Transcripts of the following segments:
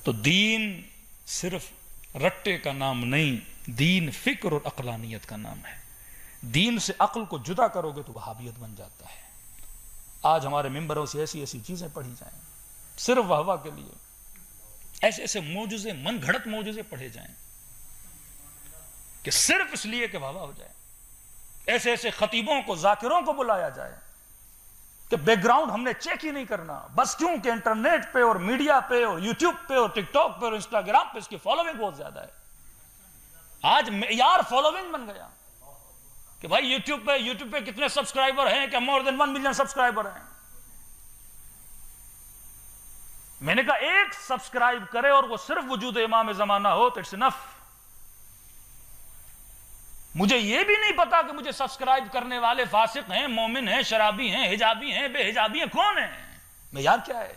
تو دین صرف رٹے کا نام نہیں، دین فکر اور عقلانیت کا نام ہے۔ دین سے عقل کو جدا کرو گے تو وہابیت بن جاتا ہے۔ آج ہمارے ممبروں سے ایسی ایسی چیزیں پڑھی جائیں صرف واہ کے لیے، ایسے ایسے معجزے، من گھڑت معجزے پڑھے جائیں کہ صرف اس لیے کہ واہ ہو جائے۔ ایسے ایسے خطیبوں کو، ذاکروں کو بلایا جائے کہ بیک گراؤنڈ ہم نے چیک ہی نہیں کرنا، بس کیوں کہ انٹرنیٹ پہ اور میڈیا پہ اور یوٹیوب پہ اور ٹک ٹاک پہ اور انسٹاگرام پہ اس کی فالوونگ بہت زیادہ ہے۔ آج معیار فالوونگ بن گیا کہ بھائی یوٹیوب پہ کتنے سبسکرائبر ہیں، کہ مور دین 1 ملین سبسکرائبر ہیں۔ میں نے کہا ایک سبسکرائب کرے اور وہ صرف وجود امام زمانہ ہو تو اٹس انف۔ مجھے یہ بھی نہیں پتا کہ مجھے سبسکرائب کرنے والے فاسق ہیں، مومن ہیں، شرابی ہیں، حجابی ہیں، بے حجابی ہیں، کون ہیں، معیار کیا ہے؟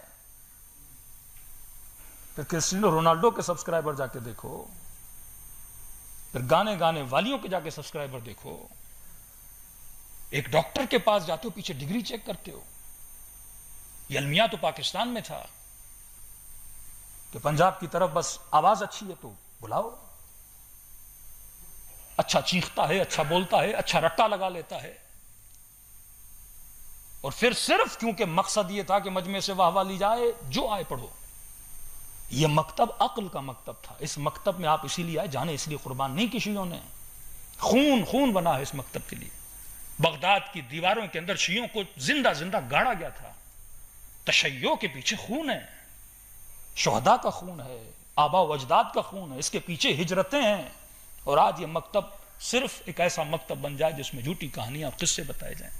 پھر کرسٹیانو رونالڈو کے سبسکرائبر جا کے دیکھو، پھر گانے والیوں کے جا کے سبسکرائبر دیکھو، ایک ڈاکٹر کے پاس جاتے ہو پیچھے ڈگری چیک کرتے ہو۔ یہ المیہ تو پاکستان میں تھا کہ پنجاب کی طرف بس آواز اچھی ہے تو بلاؤ، اچھا چیختا ہے، اچھا بولتا ہے، اچھا رٹا لگا لیتا ہے، اور پھر صرف کیونکہ مقصد یہ تھا کہ مجمع سے واہ لی جائے، جو آئے پڑھو۔ یہ مکتب عقل کا مکتب تھا، اس مکتب میں آپ اسی لیے آئے، جانے اس لیے قربان نہیں کی شیعوں نے، خون بنا ہے اس مکتب کے لیے۔ بغداد کی دیواروں کے اندر شیعوں کو زندہ گاڑا گیا تھا، تشیع کے پیچھے خون ہے، شہداء کا خون ہے، آبا و اجداد کا خون ہے، اس کے پیچھے ہجرتیں ہیں، اور آج یہ مکتب صرف ایک ایسا مکتب بن جائے جس میں جھوٹی کہانیاں اور قصے بتائے جائیں۔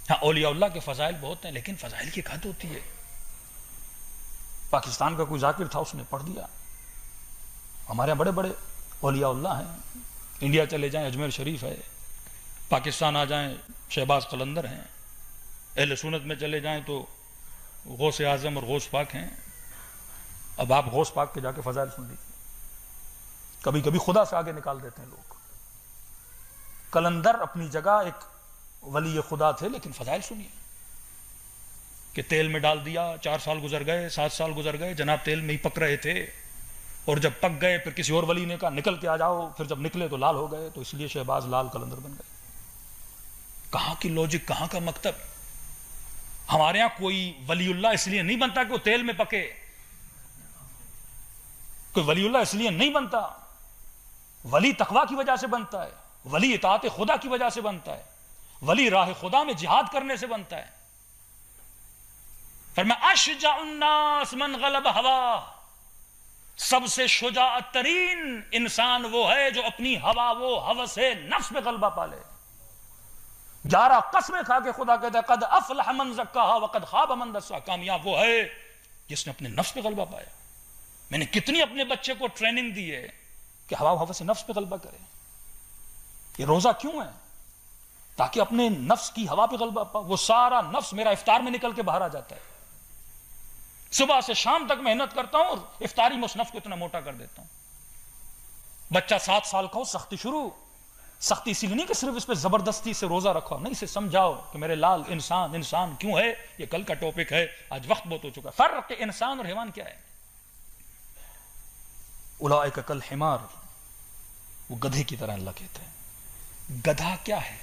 ہاں اولیاء اللہ کے فضائل بہت ہیں، لیکن فضائل کی حد ہوتی ہے۔ پاکستان کا کوئی ذاکر تھا، اس نے پڑھ دیا۔ ہمارے یہاں بڑے بڑے اولیاء اللہ ہیں، انڈیا چلے جائیں اجمیر شریف ہے، پاکستان آ جائیں شہباز قلندر ہیں، اہل سنت میں چلے جائیں تو غوث اعظم اور غوث پاک ہیں۔ اب آپ غوث پاک کے جا کے فضائل سن لیجیے، کبھی کبھی خدا سے آگے نکال دیتے ہیں لوگ۔ قلندر اپنی جگہ ایک ولی خدا تھے، لیکن فضائل سنیے کہ تیل میں ڈال دیا، 4 سال گزر گئے، 7 سال گزر گئے، جناب تیل میں ہی پک رہے تھے، اور جب پک گئے پھر کسی اور ولی نے کہا نکل کے آ جاؤ، پھر جب نکلے تو لال ہو گئے، تو اس لیے شہباز لال قلندر بن گئے۔ کہاں کی لوجک، کہاں کا مکتب؟ ہمارے ہاں کوئی ولی اللہ اس لیے نہیں بنتا کہ وہ تیل میں پکے، کوئی ولی اللہ اس لیے نہیں بنتا، ولی تقوی کی وجہ سے بنتا ہے، ولی اطاعت خدا کی وجہ سے بنتا ہے، ولی راہ خدا میں جہاد کرنے سے بنتا ہے۔ فرمایا اشجع الناس من غلب ہوا، سب سے شجاعت ترین انسان وہ ہے جو اپنی ہوا و ہوس نفس پہ غلبہ پالے۔ 11 قسمیں کھا کے خدا کہتا ہے قد افلح من زکاہا وقد خاب من دساہا، کامیاب وہ ہے جس نے اپنے نفس پہ غلبہ پایا۔ میں نے کتنی اپنے بچے کو ٹریننگ دی ہے کہ ہوا و ہوس نفس پہ غلبہ کرے۔ یہ روزہ کیوں ہے؟ تاکہ اپنے نفس کی ہوا پہ غلبہ پا۔ وہ سارا نفس میرا افطار میں نکل کے باہر آ جاتا ہے، صبح سے شام تک محنت کرتا ہوں اور افطاری میں اس نفس کو اتنا موٹا کر دیتا ہوں۔ بچہ 7 سال کا ہو، سختی شروع، سختی اسی لیے نہیں کہ صرف اس پہ زبردستی سے روزہ رکھو، نہیں، اسے سمجھاؤ کہ میرے لال انسان کیوں ہے، یہ کل کا ٹاپک ہے، آج وقت بہت ہو چکا ہے۔ فرق انسان اور حیوان کیا ہے؟ اولئک کالحمار، وہ گدھے کی طرح اللہ کہتے ہیں۔ گدھا کیا ہے؟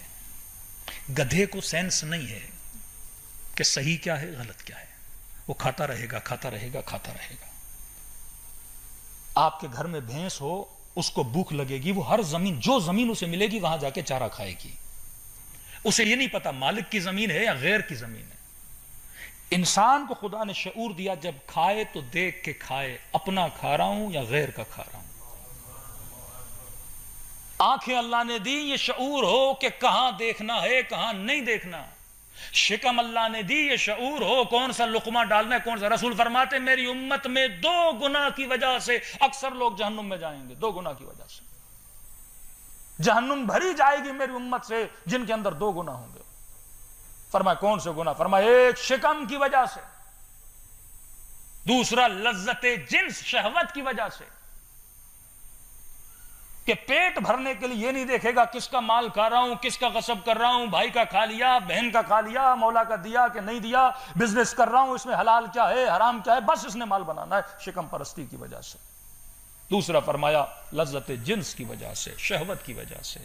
گدھے کو سینس نہیں ہے کہ صحیح کیا ہے غلط کیا ہے، وہ کھاتا رہے گا کھاتا رہے گا کھاتا رہے گا۔ آپ کے گھر میں بھینس ہو، اس کو بھوک لگے گی، وہ ہر زمین، جو زمین اسے ملے گی وہاں جا کے چارہ کھائے گی، اسے یہ نہیں پتا مالک کی زمین ہے یا غیر کی زمین ہے۔ انسان کو خدا نے شعور دیا، جب کھائے تو دیکھ کے کھائے، اپنا کھا رہا ہوں یا غیر کا کھا رہا ہوں۔ آنکھیں اللہ نے دی یہ شعور ہو کہ کہاں دیکھنا ہے کہاں نہیں دیکھنا، شکم اللہ نے دی یہ شعور ہو کون سا لقمہ ڈالنا ہے کون سا۔ رسول فرماتے میری امت میں 2 گناہ کی وجہ سے اکثر لوگ جہنم میں جائیں گے، 2 گناہ کی وجہ سے جہنم بھری جائے گی میری امت سے جن کے اندر 2 گناہ ہوں گے۔ فرمایا کون سے گناہ؟ فرمایا ایک شکم کی وجہ سے، دوسرا لذت جنس شہوت کی وجہ سے، کہ پیٹ بھرنے کے لیے یہ نہیں دیکھے گا کس کا مال کھا رہا ہوں، کس کا غصب کر رہا ہوں، بھائی کا کھا لیا، بہن کا کھا لیا، مولا کا دیا کہ نہیں دیا، بزنس کر رہا ہوں اس میں حلال کیا ہے حرام کیا ہے، بس اس نے مال بنانا ہے شکم پرستی کی وجہ سے۔ دوسرا فرمایا لذت جنس کی وجہ سے، شہوت کی وجہ سے۔